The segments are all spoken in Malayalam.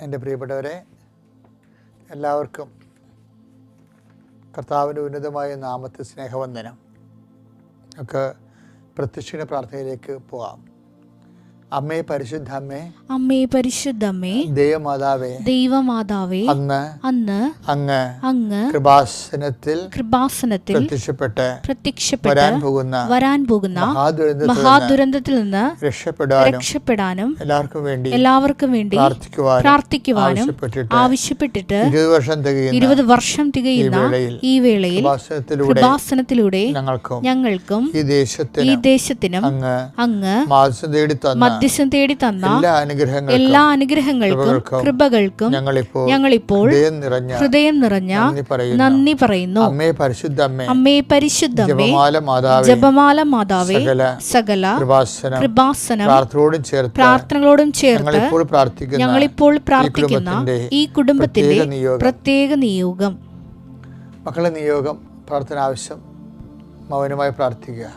എൻ്റെ പ്രിയപ്പെട്ടവരെ, എല്ലാവർക്കും കർത്താവിൻ്റെ ഉന്നതമായ നാമത്തിൽ സ്നേഹവന്ദനം. നമുക്ക് പ്രത്യക്ഷ പ്രാർത്ഥനയിലേക്ക് പോകാം. അമ്മേ പരിശുദ്ധ അമ്മേ, അമ്മേ പരിശുദ്ധ അമ്മേ, ദൈവമാതാവേ, ദൈവമാതാവേ, അന്ന് അങ്ങ് കൃപാസനത്തിൽ പ്രത്യക്ഷപ്പെട്ട് വരാൻ പോകുന്ന മഹാദുരന്തത്തിൽ നിന്ന് രക്ഷപ്പെടാനും എല്ലാവർക്കും വേണ്ടി പ്രാർത്ഥിക്കുവാനും ആവശ്യപ്പെട്ടിട്ട് 20 വർഷം തികയുന്ന ഈ വേളയിൽ കൃപാസനത്തിലൂടെ ഞങ്ങൾക്കും ഈ ദേശത്തിനും അങ്ങ് മധ്യസ്ഥം തേടി തന്ന എല്ലാ അനുഗ്രഹങ്ങൾക്കും കൃപകൾക്കും ഞങ്ങളിപ്പോൾ ഹൃദയം നിറഞ്ഞ നന്ദി പറയുന്നു. അമ്മേ പരിശുദ്ധമേ, ജപമാല മാതാവേ, സകല കൃപാസനം പ്രാർത്ഥനകളോടും ചേർത്ത് ഞങ്ങളിപ്പോൾ പ്രാർത്ഥിക്കുന്ന ഈ കുടുംബത്തിന്റെ പ്രത്യേക നിയോഗം. മക്കളെ നിയോഗം, പ്രാർത്ഥന ആവശ്യം മൗനമായി പ്രാർത്ഥിക്കുക.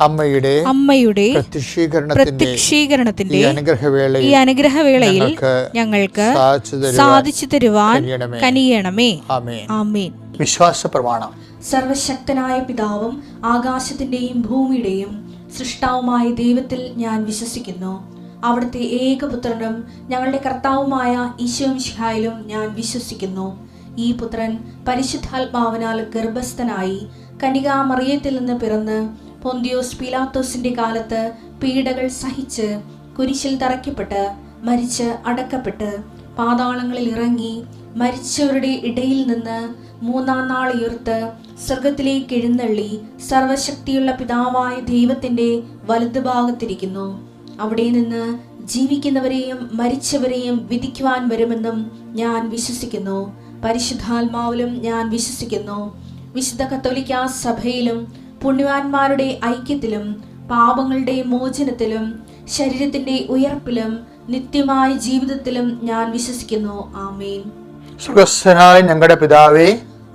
അമ്മയുടെ പ്രത്യക്ഷീകരണത്തിന്റെ ഈ അനുഗ്രഹവേളയിൽ ഞങ്ങൾക്ക് സാധിച്ചു തരുവാൻ കനിയണമേ. ആമേൻ. വിശ്വാസ പ്രമാണം. സർവശക്തനായ പിതാവും ആകാശത്തിന്റെയും ഭൂമിയുടെയും സൃഷ്ടാവുമായ ദൈവത്തിൽ ഞാൻ വിശ്വസിക്കുന്നു. അവിടുത്തെ ഏകപുത്രനും ഞങ്ങളുടെ കർത്താവുമായ ഈശോമിശിഹായിലും ഞാൻ വിശ്വസിക്കുന്നു. ഈ പുത്രൻ പരിശുദ്ധാത്മാവിനാൽ ഗർഭസ്ഥനായി കന്യകാമറിയത്തിൽ നിന്ന് പിറന്ന് പൊന്തിയോസ് പീലാത്തോസിന്റെ കാലത്ത് പീഡകൾ സഹിച്ച് കുരിശിൽ തറയ്ക്കപ്പെട്ട് മരിച്ച് അടക്കപ്പെട്ട് പാതാളങ്ങളിൽ ഇറങ്ങി മരിച്ചവരുടെ ഇടയിൽ നിന്ന് 3-ാം നാൾ ഉയർത്ത് സ്വർഗത്തിലേക്ക് എഴുന്നള്ളി സർവശക്തിയുള്ള പിതാവായ ദൈവത്തിന്റെ വലതുഭാഗത്തിരിക്കുന്നു. അവിടെ നിന്ന് ജീവിക്കുന്നവരെയും മരിച്ചവരെയും വിധിക്കുവാൻ വരുമെന്നും ഞാൻ വിശ്വസിക്കുന്നു. പരിശുദ്ധാത്മാവിലും ഞാൻ വിശ്വസിക്കുന്നു. വിശുദ്ധ കത്തോലിക്കാ സഭയിലും പുണ്യവാന്മാരുടെ ഐക്യത്തിലും പാപങ്ങളുടെ മോചനത്തിലും ശരീരത്തിന്റെ ഉയർപ്പിലും നിത്യമായ ജീവിതത്തിലും ഞാൻ വിശ്വസിക്കുന്നു. ആമേൻ. സ്വർഗ്ഗസ്ഥനായ ഞങ്ങളുടെ പിതാവേ,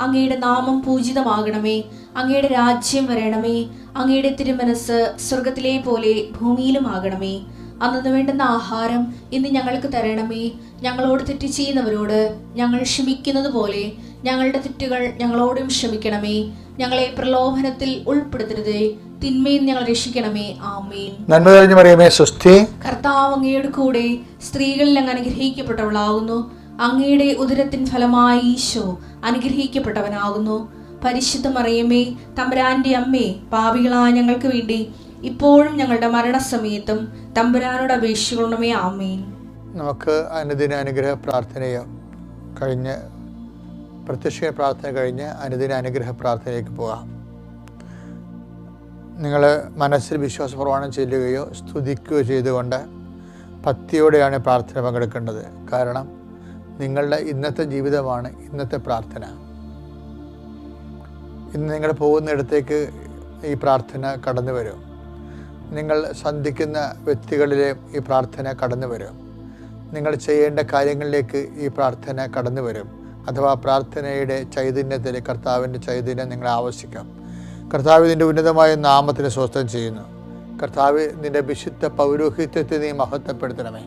അങ്ങയുടെ നാമം പൂജിതമാകണമേ. അങ്ങയുടെ രാജ്യം വരണമേ. അങ്ങയുടെ തിരുമനസ് സ്വർഗത്തിലെ പോലെ ഭൂമിയിലും ആകണമേ. അന്നു വേണ്ടുന്ന ആഹാരം ഇന്ന് ഞങ്ങൾക്ക് തരണമേ. ഞങ്ങളോട് തെറ്റ് ചെയ്യുന്നവരോട് ഞങ്ങൾ ക്ഷമിക്കുന്നത് പോലെ ഞങ്ങളുടെ തെറ്റുകൾ ഞങ്ങളോടും ക്ഷമിക്കണമേ. ഞങ്ങളെ പ്രലോഭനത്തിൽ ഉൾപ്പെടുത്തരുതേ, തിന്മയിൽ ഞങ്ങൾ രക്ഷിക്കണമേ. ആമേൻ. നന്മ നിറഞ്ഞ മറിയമേ, സ്വസ്തി. കർത്താവ് അങ്ങയുടെ കൂടെ സ്ത്രീകളിൽ അങ്ങ് അനുഗ്രഹിക്കപ്പെട്ടവളാകുന്നു. അങ്ങയുടെ ഉദരത്തിൻ ഫലമായി ഈശോ അനുഗ്രഹിക്കപ്പെട്ടവനാകുന്നു. പരിശുദ്ധ മറിയമേ, തമ്പുരാന്റെ അമ്മേ, പാപികളായ ഞങ്ങൾക്ക് വേണ്ടി ഇപ്പോഴും ഞങ്ങളുടെ മരണസമയത്തും തമ്പുരാനോട് അപേക്ഷിക്കണമേ. ആമേൻ. നമുക്ക് അനുദിന അനുഗ്രഹ പ്രാർത്ഥനയോ കഴിഞ്ഞ് പ്രത്യക്ഷ പ്രാർത്ഥന കഴിഞ്ഞ് അനുദിന അനുഗ്രഹ പ്രാർത്ഥനയിലേക്ക് പോകാം. നിങ്ങൾ മനസ്സിൽ വിശ്വാസ പ്രമാണം ചെല്ലുകയോ സ്തുതിക്കുകയോ ചെയ്തുകൊണ്ട് ഭക്തിയോടെയാണ് പ്രാർത്ഥന പങ്കെടുക്കേണ്ടത്. കാരണം നിങ്ങളുടെ ഇന്നത്തെ ജീവിതമാണ് ഇന്നത്തെ പ്രാർത്ഥന. ഇന്ന് നിങ്ങൾ പോകുന്നിടത്തേക്ക് ഈ പ്രാർത്ഥന കടന്നു വരും. നിങ്ങൾ സന്ധിക്കുന്ന വ്യക്തികളിലെ ഈ പ്രാർത്ഥന കടന്നു വരും. നിങ്ങൾ ചെയ്യേണ്ട കാര്യങ്ങളിലേക്ക് ഈ പ്രാർത്ഥന കടന്നു വരും. അഥവാ പ്രാർത്ഥനയുടെ ചൈതന്യത്തിൽ കർത്താവിൻ്റെ ചൈതന്യം നിങ്ങളെ ആവശ്യിക്കാം. കർത്താവ് നിൻ്റെ ഉന്നതമായ നാമത്തിന് സ്വസ്ഥം ചെയ്യുന്നു. കർത്താവ് നിൻ്റെ വിശുദ്ധ പൗരോഹിത്യത്തെ നീ മഹത്വപ്പെടുത്തണമേ.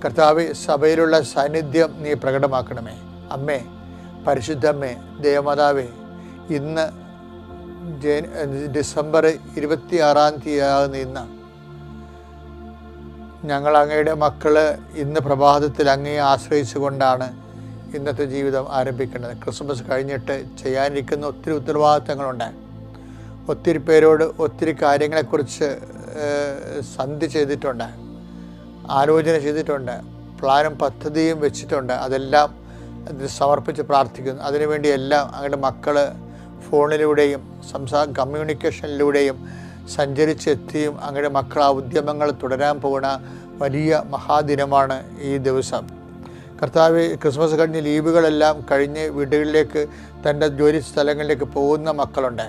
കർത്താവ് സഭയിലുള്ള സാന്നിധ്യം നീ പ്രകടമാക്കണമേ. അമ്മേ, പരിശുദ്ധമ്മേ, ദേവമാതാവേ, ഇന്ന് ഡിസംബർ 26-ാം തീയതി ഇന്ന് ഞങ്ങൾ അങ്ങയുടെ മക്കള് ഇന്ന് പ്രഭാതത്തിൽ അങ്ങയെ ആശ്രയിച്ചുകൊണ്ടാണ് ഇന്നത്തെ ജീവിതം ആരംഭിക്കേണ്ടത്. ക്രിസ്മസ് കഴിഞ്ഞിട്ട് ചെയ്യാനിരിക്കുന്ന ഒത്തിരി ഉത്തരവാദിത്തങ്ങളുണ്ട്. ഒത്തിരി പേരോട് ഒത്തിരി കാര്യങ്ങളെക്കുറിച്ച് സന്ധി ചെയ്തിട്ടുണ്ട്, ആലോചന ചെയ്തിട്ടുണ്ട്, പ്ലാനും പദ്ധതിയും വെച്ചിട്ടുണ്ട്. അതെല്ലാം സമർപ്പിച്ച് പ്രാർത്ഥിക്കുന്നു. അതിനുവേണ്ടി എല്ലാം അങ്ങയുടെ മക്കൾ ഫോണിലൂടെയും കമ്മ്യൂണിക്കേഷനിലൂടെയും സഞ്ചരിച്ചെത്തിയും അങ്ങയുടെ മക്കൾ ആ ഉദ്യമങ്ങൾ തുടരാൻ പോകുന്ന വലിയ മഹാദിനമാണ് ഈ ദിവസം. കർത്താവ്, ക്രിസ്മസ് കഴിഞ്ഞ് ലീവുകളെല്ലാം കഴിഞ്ഞ് വീടുകളിലേക്ക് തൻ്റെ ജോലി സ്ഥലങ്ങളിലേക്ക് പോകുന്ന മക്കളുണ്ട്.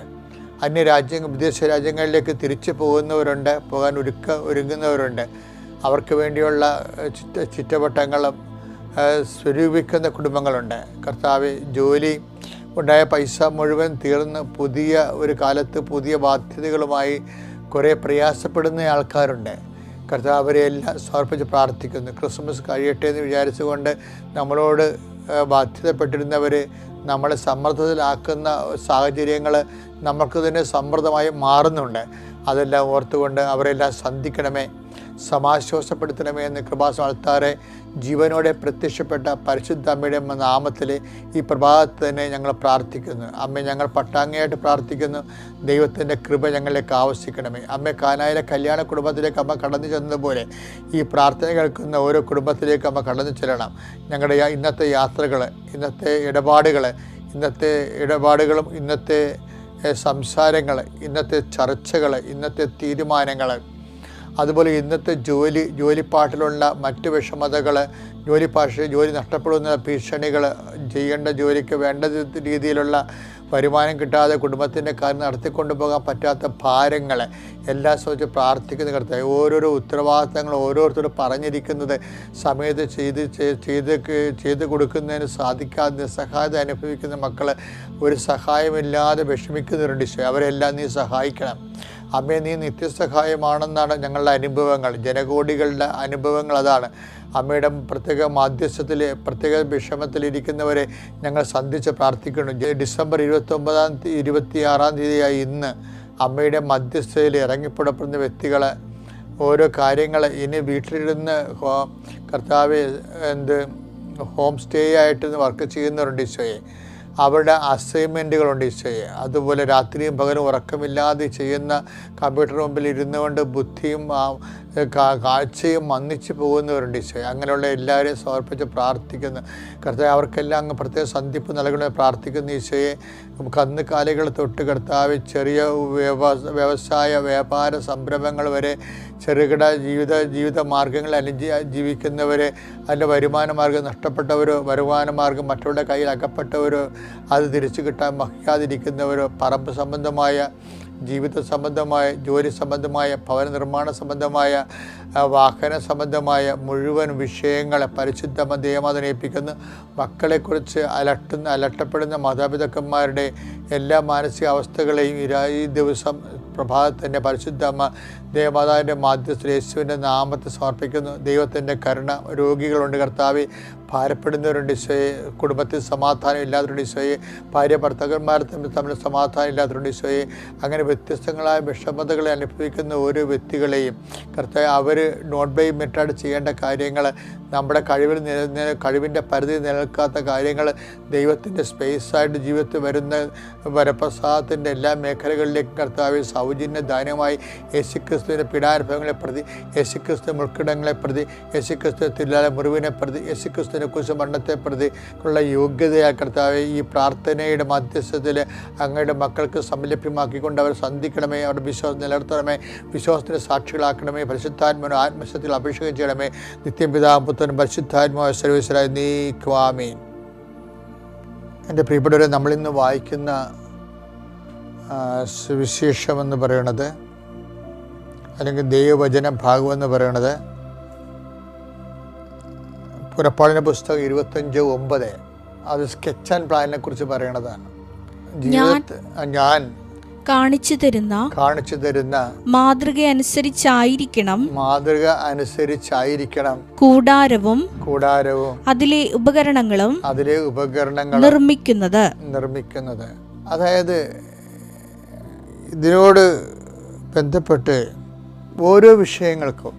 വിദേശ രാജ്യങ്ങളിലേക്ക് തിരിച്ചു പോകുന്നവരുണ്ട്, പോകാൻ ഒരുങ്ങുന്നവരുണ്ട്. അവർക്ക് വേണ്ടിയുള്ള ചുറ്റവട്ടങ്ങളും സ്വരൂപിക്കുന്ന കുടുംബങ്ങളുണ്ട്. കർത്താവ്, ജോലി ഉണ്ടായ പൈസ മുഴുവൻ തീർന്ന് പുതിയ ഒരു കാലത്ത് പുതിയ ബാധ്യതകളുമായി കുറേ പ്രയാസപ്പെടുന്ന ആൾക്കാരുണ്ട്. കർത്താവ്, അവരെല്ലാം സമർപ്പിച്ച് പ്രാർത്ഥിക്കുന്നു. ക്രിസ്മസ് കഴിയട്ടെ എന്ന് വിചാരിച്ചുകൊണ്ട് നമ്മളോട് ബാധ്യതപ്പെട്ടിരുന്നവർ നമ്മളെ സമ്മർദ്ദത്തിലാക്കുന്ന സാഹചര്യങ്ങൾ നമുക്ക് തന്നെ സമ്മർദ്ദമായി മാറുന്നുണ്ട്. അതെല്ലാം ഓർത്തുകൊണ്ട് അവരെല്ലാം സന്ധിക്കണമേ, സമാശ്വാസപ്പെടുത്തണമേ എന്ന് കൃപാസനത്താറെ ജീവനോടെ പ്രത്യക്ഷപ്പെട്ട പരിശുദ്ധ അമ്മയുടെ നാമത്തിൽ ഈ പ്രഭാതത്തിൽ തന്നെ ഞങ്ങൾ പ്രാർത്ഥിക്കുന്നു. അമ്മ, ഞങ്ങൾ പട്ടാങ്ങയായിട്ട് പ്രാർത്ഥിക്കുന്നു. ദൈവത്തിൻ്റെ കൃപ ഞങ്ങളിലേക്ക് ആവശ്യിക്കണമേ. അമ്മ, കാനായിലെ കല്യാണ കുടുംബത്തിലേക്ക് അമ്മ കടന്നു ചെന്നതുപോലെ ഈ പ്രാർത്ഥന കേൾക്കുന്ന ഓരോ കുടുംബത്തിലേക്ക് അമ്മ കടന്നു ചെല്ലണം. ഞങ്ങളുടെ ഇന്നത്തെ യാത്രകൾ, ഇന്നത്തെ ഇടപാടുകളും ഇന്നത്തെ സംസാരങ്ങൾ, ഇന്നത്തെ ചർച്ചകൾ, ഇന്നത്തെ തീരുമാനങ്ങൾ, അതുപോലെ ഇന്നത്തെ ജോലിപ്പാട്ടിലുള്ള മറ്റ് വിഷമതകൾ, ജോലി നഷ്ടപ്പെടുന്ന ഭീഷണികൾ, ചെയ്യേണ്ട ജോലിക്ക് വേണ്ട രീതിയിലുള്ള വരുമാനം കിട്ടാതെ കുടുംബത്തിൻ്റെ കാര്യം നടത്തിക്കൊണ്ടു പോകാൻ പറ്റാത്ത ഭാരങ്ങൾ എല്ലാം സംബന്ധിച്ച് പ്രാർത്ഥിക്കുന്ന കർത്താവേ, ഓരോരോ ഉത്തരവാദിത്തങ്ങൾ ഓരോരുത്തരും പറഞ്ഞിരിക്കുന്നത് സമയത്ത് ചെയ്ത് കൊടുക്കുന്നതിന് സാധിക്കാതെ നിസ്സഹായത അനുഭവിക്കുന്ന മക്കൾ, ഒരു സഹായമില്ലാതെ വിഷമിക്കുന്നവരുണ്ട്. ഈശോ, അവരെല്ലാം നീ സഹായിക്കണം. അമ്മേ, നീ നിത്യസഹായമാണെന്നാണ് ഞങ്ങളുടെ അനുഭവങ്ങൾ, ജനകോടികളുടെ അനുഭവങ്ങൾ അതാണ്. അമ്മയുടെ പ്രത്യേക മാധ്യസ്ഥത്തിൽ, പ്രത്യേക വിഷമത്തിലിരിക്കുന്നവരെ ഞങ്ങൾ സന്ധിച്ച് പ്രാർത്ഥിക്കുന്നു. ഡിസംബർ 26-ാം തീയതിയായി ഇന്ന് അമ്മയുടെ മധ്യസ്ഥതയിൽ ഇറങ്ങിപ്പുറപ്പെടുന്ന വ്യക്തികൾ, ഓരോ കാര്യങ്ങൾ ഇനി വീട്ടിലിരുന്ന് കർത്താവ് ഹോം സ്റ്റേ ആയിട്ട് വർക്ക് ചെയ്യുന്നവരുണ്ട് ഈശോയെ. അവരുടെ അസൈൻമെൻറ്റുകളുണ്ട് ഈശോയെ. അതുപോലെ രാത്രിയും പകലും ഉറക്കമില്ലാതെ ചെയ്യുന്ന കമ്പ്യൂട്ടർ മുമ്പിൽ ഇരുന്നു കൊണ്ട് ബുദ്ധിയും കാഴ്ചയും മന്ദിച്ചു പോകുന്നവരുണ്ട് ഈശോയെ. അങ്ങനെയുള്ള എല്ലാവരെയും സമർപ്പിച്ച് പ്രാർത്ഥിക്കുന്നു. കർത്താവ്, അവർക്കെല്ലാം അങ്ങ് പ്രത്യേക സന്ധിപ്പ് നൽകണമെന്ന് പ്രാർത്ഥിക്കുന്നു ഈശോയെ. കന്നുകാലികൾ തൊട്ട് കർത്താവ് ചെറിയ വ്യാപാര സംരംഭങ്ങൾ വരെ, ചെറുകിട ജീവിത മാർഗ്ഗങ്ങൾ ജീവിക്കുന്നവരെ, അതിൻ്റെ വരുമാന മാർഗ്ഗം നഷ്ടപ്പെട്ടവരോ, വരുമാന മാർഗ്ഗം മറ്റുള്ള കയ്യിൽ അകപ്പെട്ടവരോ, അത് തിരിച്ചു കിട്ടാൻ വഹിക്കാതിരിക്കുന്നവരോ, പറമ്പ് സംബന്ധമായ, ജീവിത സംബന്ധമായ, ജോലി സംബന്ധമായ, ഭവന നിർമ്മാണ സംബന്ധമായ, വാഹന സംബന്ധമായ മുഴുവൻ വിഷയങ്ങളെ പരിശുദ്ധ ദൈവമാതനേൽപ്പിക്കുന്നു. മക്കളെക്കുറിച്ച് അലട്ടപ്പെടുന്ന മാതാപിതാക്കന്മാരുടെ എല്ലാ മാനസികാവസ്ഥകളെയും ഈ ദിവസം പ്രഭാതത്തിൻ്റെ പരിശുദ്ധ അമ്മ ദേവമാതാവിൻ്റെ മാധ്യസ്ഥ യേശുവിൻ്റെ നാമത്തെ സമർപ്പിക്കുന്നു. ദൈവത്തിൻ്റെ കരുണ, രോഗികളുണ്ട് കർത്താവെ, ഭാരപ്പെടുന്നവരുണ്ട് ഈശോയെ, കുടുംബത്തിൽ സമാധാനം ഇല്ലാത്തവരുണ്ട് ഈശോയെ, ഭാര്യ ഭർത്താക്കന്മാർ തമ്മിൽ സമാധാനം ഇല്ലാത്തവരുണ്ട് ഈശോയെ. അങ്ങനെ വ്യത്യസ്തങ്ങളായ വിഷമതകളെ അനുഭവിക്കുന്ന ഓരോ വ്യക്തികളെയും കർത്താവെ, അവർ നോട്ട് ബൈ മെത്തേഡ് ചെയ്യേണ്ട കാര്യങ്ങൾ, നമ്മുടെ കഴിവിൻ്റെ പരിധി നിലനിൽക്കാത്ത കാര്യങ്ങൾ ദൈവത്തിൻ്റെ സ്പേസായിട്ട് ജീവിതത്തിൽ വരുന്ന വരപ്രസാദത്തിൻ്റെ എല്ലാ മേഖലകളിലേക്കും കർത്താവെ സൗജന്യ ദാനമായി യേശുക്രിസ്തുവിൻ്റെ പീഡാനുഭവങ്ങളെ പ്രതി, യേശുക്രിസ്തു മുൾക്കിടങ്ങളെ പ്രതി, യേശുക്രിസ്തു തില്ലാല മുറിവിനെ പ്രതി, യേശുക്രിസ്തുവിനെ കുറിച്ച് മരണത്തെ പ്രതി ഉള്ള യോഗ്യതയാൽ കർത്താവെ ഈ പ്രാർത്ഥനയുടെ മധ്യസ്ഥത്തിൽ അങ്ങയുടെ മക്കൾക്ക് സംലഭ്യമാക്കിക്കൊണ്ട് അവർ സന്ധിക്കണമേ, അവരുടെ വിശ്വാസം നിലനിർത്തണമേ, വിശ്വാസത്തിന് സാക്ഷികളാക്കണമേ, പരിശുദ്ധാത്മാവിനും ആത്മശക്തിയിൽ അഭിഷേകം ചെയ്യണമേ. നിത്യം പിതാവും പുത്രനും പരിശുദ്ധാത്മാവായ സർവ്വേശ്വരായ നീക്കും ആമേൻ. എൻ്റെ പ്രിയപ്പെട്ടവരെ, നമ്മളിന്ന് വായിക്കുന്ന സുവിശേഷമെന്ന് പറയണത്, അല്ലെങ്കിൽ ദൈവവചന ഭാഗമെന്ന് പറയണത് പുറപ്പാടിൻ്റെ പുസ്തകം 25:9. അത് സ്കെച്ച് ആൻഡ് പ്ലാനിനെ കുറിച്ച് പറയണതാണ്. ഞാൻ കാണിച്ചു തരുന്ന മാതൃക അനുസരിച്ചായിരിക്കണം കൂടാരവും അതിലെ ഉപകരണങ്ങളും നിർമ്മിക്കുന്നത്. അതായത് ഇതിനോട് ബന്ധപ്പെട്ട് ഓരോ വിഷയങ്ങൾക്കും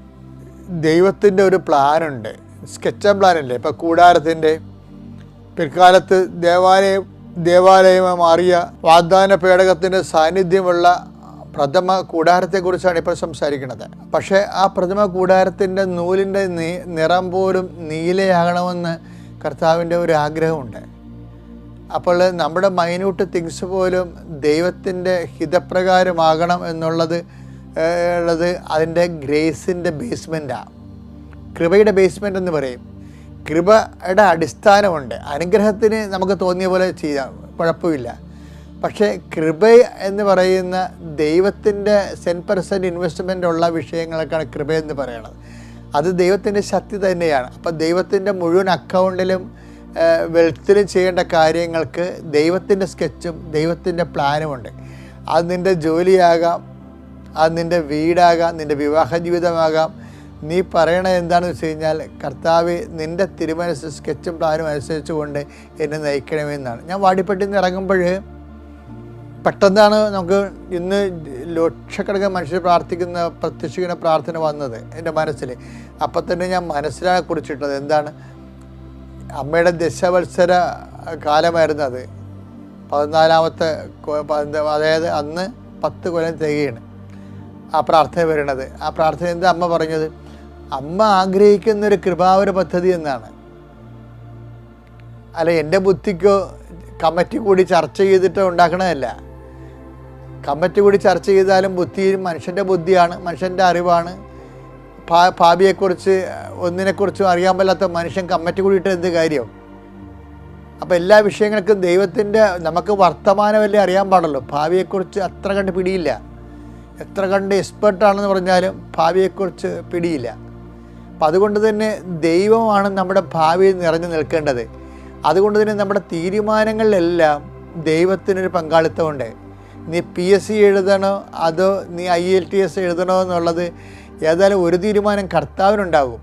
ദൈവത്തിൻ്റെ ഒരു പ്ലാനുണ്ട്, സ്കെച്ച് ആൻഡ് പ്ലാനല്ലേ. ഇപ്പം കൂടാരത്തിൻ്റെ പിൽക്കാലത്ത് ദേവാലയമായി മാറിയ വാഗ്ദാന പേടകത്തിൻ്റെ സാന്നിധ്യമുള്ള പ്രഥമ കൂടാരത്തെക്കുറിച്ചാണ് ഇപ്പോൾ സംസാരിക്കുന്നത്. പക്ഷേ ആ പ്രഥമ കൂടാരത്തിൻ്റെ നൂലിൻ്റെ നിറം പോലും നീലയാകണമെന്ന് കർത്താവിൻ്റെ ഒരു ആഗ്രഹമുണ്ട്. അപ്പോൾ നമ്മുടെ മൈന്യൂട്ട് തിങ്സ് പോലും ദൈവത്തിൻ്റെ ഹിതപ്രകാരമാകണം എന്നുള്ളത് ഉള്ളത് അതിൻ്റെ ഗ്രേസിൻ്റെ ബേസ്മെൻറ്റാണ്. കൃപയുടെ ബേസ്മെൻ്റ് എന്ന് പറയും. കൃപയുടെ അടിസ്ഥാനമുണ്ട്. അനുഗ്രഹത്തിന് നമുക്ക് തോന്നിയ പോലെ ചെയ്യാം, കുഴപ്പമില്ല. പക്ഷേ കൃപ എന്ന് പറയുന്ന ദൈവത്തിൻ്റെ 10% ഇൻവെസ്റ്റ്മെൻ്റ് ഉള്ള വിഷയങ്ങൾക്കാണ് കൃപയെന്ന് പറയുന്നത്. അത് ദൈവത്തിൻ്റെ ശക്തി തന്നെയാണ്. അപ്പം ദൈവത്തിൻ്റെ മുഴുവൻ അക്കൗണ്ടിലും വെൽത്തിലും ചെയ്യേണ്ട കാര്യങ്ങൾക്ക് ദൈവത്തിൻ്റെ സ്കെച്ചും ദൈവത്തിൻ്റെ പ്ലാനുമുണ്ട്. അത് നിൻ്റെ ജോലിയാകാം, അത് നിൻ്റെ വീടാകാം, നിൻ്റെ വിവാഹ ജീവിതമാകാം. നീ പറയണത് എന്താണെന്ന് വെച്ച് കഴിഞ്ഞാൽ, കർത്താവ് നിൻ്റെ തിരുമനസ് സ്കെച്ചും പ്ലാനും അനുസരിച്ച് കൊണ്ട് എന്നെ നയിക്കണമെന്നാണ്. ഞാൻ വാടിപ്പെട്ടിൽ നിന്ന് ഇറങ്ങുമ്പോൾ പെട്ടെന്നാണ് നമുക്ക് ഇന്ന് ലക്ഷക്കണക്കിന് മനുഷ്യർ പ്രാർത്ഥിക്കുന്ന പ്രത്യക്ഷിക്കുന്ന പ്രാർത്ഥന വന്നത് എൻ്റെ മനസ്സിൽ. അപ്പം തന്നെ ഞാൻ മനസ്സിലാക്കി കുറിച്ചിട്ടത് എന്താണ്, അമ്മയുടെ ദശവത്സര കാലമായിരുന്നു അത്. 14-ാമത്തെ, അതായത് അന്ന് 10 കൊല്ലം തികയാണ് ആ പ്രാർത്ഥന വരുന്നത്. ആ പ്രാർത്ഥന എന്താ അമ്മ പറഞ്ഞത്? അമ്മ ആഗ്രഹിക്കുന്നൊരു കൃപാവര പദ്ധതി എന്നാണ്. അല്ല, എൻ്റെ ബുദ്ധിക്കോ കമ്മിറ്റി കൂടി ചർച്ച ചെയ്തിട്ട് ഉണ്ടാക്കണതല്ല. കമ്മിറ്റി കൂടി ചർച്ച ചെയ്താലും ബുദ്ധി മനുഷ്യൻ്റെ ബുദ്ധിയാണ്, മനുഷ്യൻ്റെ അറിവാണ്. ഭാവിയെക്കുറിച്ച് ഒന്നിനെക്കുറിച്ചും അറിയാൻ പറ്റാത്ത മനുഷ്യൻ കമ്മിറ്റി കൂടിയിട്ട് എന്ത് കാര്യം? അപ്പോൾ എല്ലാ വിഷയങ്ങൾക്കും ദൈവത്തിൻ്റെ, നമുക്ക് വർത്തമാനമല്ലേ അറിയാൻ പാടുള്ളൂ, ഭാവിയെക്കുറിച്ച് അത്ര കണ്ട് പിടിയില്ല. എത്ര കണ്ട് എക്സ്പെർട്ടാണെന്ന് പറഞ്ഞാലും ഭാവിയെക്കുറിച്ച് പിടിയില്ല. അപ്പം അതുകൊണ്ട് തന്നെ ദൈവമാണ് നമ്മുടെ ഭാവിയിൽ നിറഞ്ഞു നിൽക്കേണ്ടത്. അതുകൊണ്ട് തന്നെ നമ്മുടെ തീരുമാനങ്ങളിലെല്ലാം ദൈവത്തിനൊരു പങ്കാളിത്തമുണ്ട്. നീ PSC എഴുതണോ അതോ നീ IELTS എഴുതണോ എന്നുള്ളത് ഏതായാലും ഒരു തീരുമാനം കർത്താവിനുണ്ടാകും.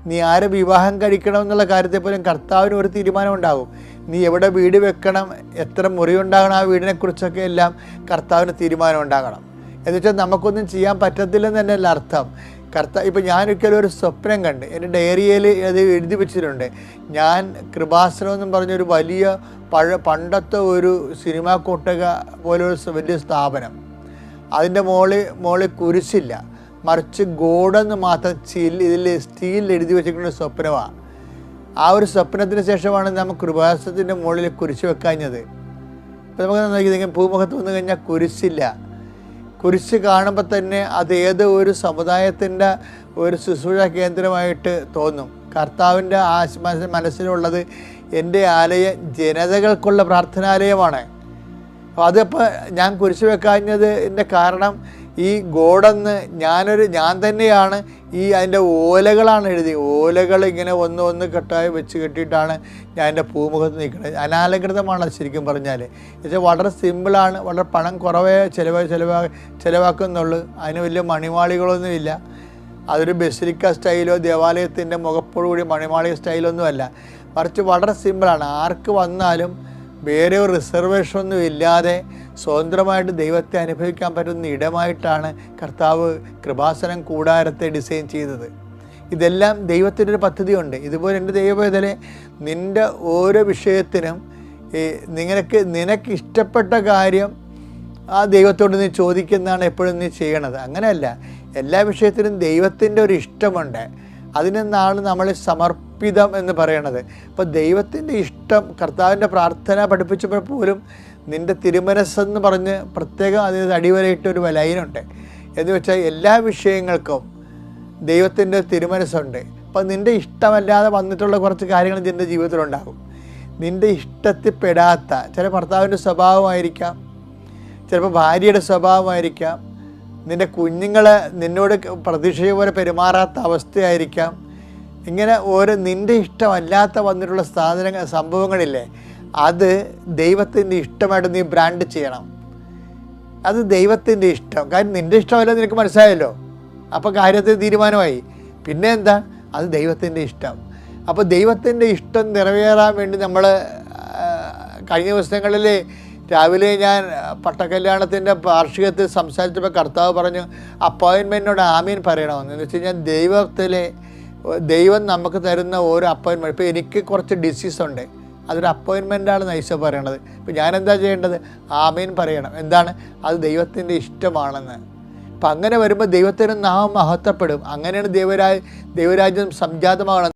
നീ ആരെ വിവാഹം കഴിക്കണം എന്നുള്ള കാര്യത്തെ പോലും കർത്താവിന് ഒരു തീരുമാനം ഉണ്ടാകും. നീ എവിടെ വീട് വെക്കണം, എത്ര മുറി ഉണ്ടാകണം, ആ വീടിനെക്കുറിച്ചൊക്കെ എല്ലാം കർത്താവിന് തീരുമാനം ഉണ്ടാകണം. എന്നുവെച്ചാൽ നമുക്കൊന്നും ചെയ്യാൻ പറ്റത്തില്ലെന്ന് തന്നെയല്ല അർത്ഥം. ഇപ്പം ഞാനൊരിക്കലും ഒരു സ്വപ്നം കണ്ട് എൻ്റെ ഡയറിയിൽ അത് എഴുതി വെച്ചിട്ടുണ്ട്. ഞാൻ കൃപാസനം എന്നും പറഞ്ഞൊരു വലിയ പണ്ടത്തെ ഒരു സിനിമാ കൊട്ടക പോലൊരു വലിയ സ്ഥാപനം, അതിൻ്റെ മുകളിൽ കുരിശില്ല, മറിച്ച് ഗോഡെന്ന് മാത്രം ഇതിൽ സ്റ്റീലിൽ എഴുതി വെച്ചിരിക്കുന്ന സ്വപ്നമാണ്. ആ ഒരു സ്വപ്നത്തിന് ശേഷമാണ് നമ്മൾ കൃപാസനത്തിൻ്റെ മുകളിൽ കുരിശ് വെക്കാഞ്ഞത്. ഇപ്പം നമുക്ക് നോക്കിയെങ്കിൽ ഭൂമുഖത്ത് വന്നു കഴിഞ്ഞാൽ കുരിശില്ല. കുരിശ് കാണുമ്പോൾ തന്നെ അത് ഏത് ഒരു സമുദായത്തിൻ്റെ ഒരു ശുശ്രൂഷ കേന്ദ്രമായിട്ട് തോന്നും. കർത്താവിൻ്റെ മനസ്സിലുള്ളത് എൻ്റെ ആലയം ജനതകൾക്കുള്ള പ്രാർത്ഥനാലയമാണ്. അപ്പോൾ അതിപ്പോൾ ഞാൻ കുരിശ് വെക്കാഞ്ഞതിൻ്റെ കാരണം ഈ ഗോഡെന്ന് ഞാൻ തന്നെയാണ് അതിൻ്റെ ഓലകളാണ് എഴുതി. ഓലകൾ ഇങ്ങനെ ഒന്ന് കെട്ടായി വെച്ച് കെട്ടിയിട്ടാണ് ഞാൻ എൻ്റെ പൂമുഖത്ത് നിൽക്കുന്നത്. അനാലങ്കൃതമാണ് ശരിക്കും പറഞ്ഞാൽ. എന്നുവെച്ചാൽ വളരെ സിമ്പിളാണ്, വളരെ പണം കുറവേ ചിലവാക്കുന്നുള്ളൂ. അതിന് വലിയ മണിമാളികളൊന്നുമില്ല. അതൊരു ബസിലിക്ക സ്റ്റൈലോ ദേവാലയത്തിൻ്റെ മുഖപ്പോടുകൂടി മണിമാളിക സ്റ്റൈലൊന്നും അല്ല, മറിച്ച് വളരെ സിമ്പിളാണ്. ആർക്ക് വന്നാലും വേറെ ഒരു റിസർവേഷനൊന്നും ഇല്ലാതെ സ്വതന്ത്രമായിട്ട് ദൈവത്തെ അനുഭവിക്കാൻ പറ്റുന്ന ഇടമായിട്ടാണ് കർത്താവ് കൃപാസനം കൂടാരത്തെ ഡിസൈൻ ചെയ്തത്. ഇതെല്ലാം ദൈവത്തിൻ്റെ ഒരു പദ്ധതിയുണ്ട്. ഇതുപോലെ എൻ്റെ ദൈവവേദനെ നിൻ്റെ ഓരോ വിഷയത്തിനും നിനക്ക് ഇഷ്ടപ്പെട്ട കാര്യം ആ ദൈവത്തോട് നീ ചോദിക്കുന്നതാണ് എപ്പോഴും നീ ചെയ്യണത്. അങ്ങനെയല്ല, എല്ലാ വിഷയത്തിനും ദൈവത്തിൻ്റെ ഒരു ഇഷ്ടമുണ്ട്. അതിനെന്നാണ് നമ്മൾ സമർപ്പിതം എന്ന് പറയണത്. അപ്പോൾ ദൈവത്തിൻ്റെ ഇഷ്ടം, കർത്താവിൻ്റെ പ്രാർത്ഥന പഠിപ്പിച്ചപ്പോൾ പോലും നിൻ്റെ തിരുമനസ്സെന്ന് പറഞ്ഞ് പ്രത്യേകം അതിന് അടിവരയിട്ടൊരു ലൈനുണ്ട്. എന്ന് വെച്ചാൽ എല്ലാ വിഷയങ്ങൾക്കും ദൈവത്തിൻ്റെ തിരുമനസ്സുണ്ട്. അപ്പോൾ നിൻ്റെ ഇഷ്ടമല്ലാതെ വന്നിട്ടുള്ള കുറച്ച് കാര്യങ്ങൾ നിൻ്റെ ജീവിതത്തിലുണ്ടാകും. നിൻ്റെ ഇഷ്ടത്തിൽപ്പെടാത്ത ചില ഭർത്താവിൻ്റെ സ്വഭാവമായിരിക്കാം, ചിലപ്പോൾ ഭാര്യയുടെ സ്വഭാവമായിരിക്കാം, നിൻ്റെ കുഞ്ഞുങ്ങൾ നിന്നോട് പ്രതീക്ഷിച്ച പോലെ പെരുമാറാത്ത അവസ്ഥയായിരിക്കാം. ഇങ്ങനെ ഓരോ നിൻ്റെ ഇഷ്ടമല്ലാത്ത വന്നിട്ടുള്ള സംഭവങ്ങളില്ലേ, അത് ദൈവത്തിൻ്റെ ഇഷ്ടമായിട്ട് നീ ബ്രാൻഡ് ചെയ്യണം. അത് ദൈവത്തിൻ്റെ ഇഷ്ടം. കാര്യം നിൻ്റെ ഇഷ്ടമല്ല നിനക്ക് മനസ്സിലായല്ലോ, അപ്പോൾ കാര്യത്തിൽ തീരുമാനമായി. പിന്നെ എന്താ, അത് ദൈവത്തിൻ്റെ ഇഷ്ടം. അപ്പോൾ ദൈവത്തിൻ്റെ ഇഷ്ടം നിറവേറാൻ വേണ്ടി നമ്മൾ കഴിഞ്ഞ ദിവസങ്ങളിൽ രാവിലെ ഞാൻ പട്ടക്കല്യാണത്തിൻ്റെ വാർഷികത്തിൽ സംസാരിച്ചപ്പോൾ കർത്താവ് പറഞ്ഞു അപ്പോയിൻമെൻറ്റിനോട് ആമീൻ പറയണമെന്ന്. എന്ന് വെച്ച് കഴിഞ്ഞാൽ ദൈവം നമുക്ക് തരുന്ന ഓരോ അപ്പോയിൻമെൻറ്റ്, ഇപ്പോൾ എനിക്ക് കുറച്ച് ഡിസീസുണ്ട്, അതൊരു അപ്പോയിൻമെൻറ്റാണ് നൈസ പറയണത്. ഇപ്പോൾ ഞാനെന്താ ചെയ്യേണ്ടത്? ആമീൻ പറയണം. എന്താണ്? അത് ദൈവത്തിൻ്റെ ഇഷ്ടമാണെന്ന്. അപ്പം അങ്ങനെ വരുമ്പോൾ ദൈവത്തിന് നാമം മഹത്വപ്പെടും. അങ്ങനെയാണ് ദൈവരാജ്യം സംജാതമാകണം.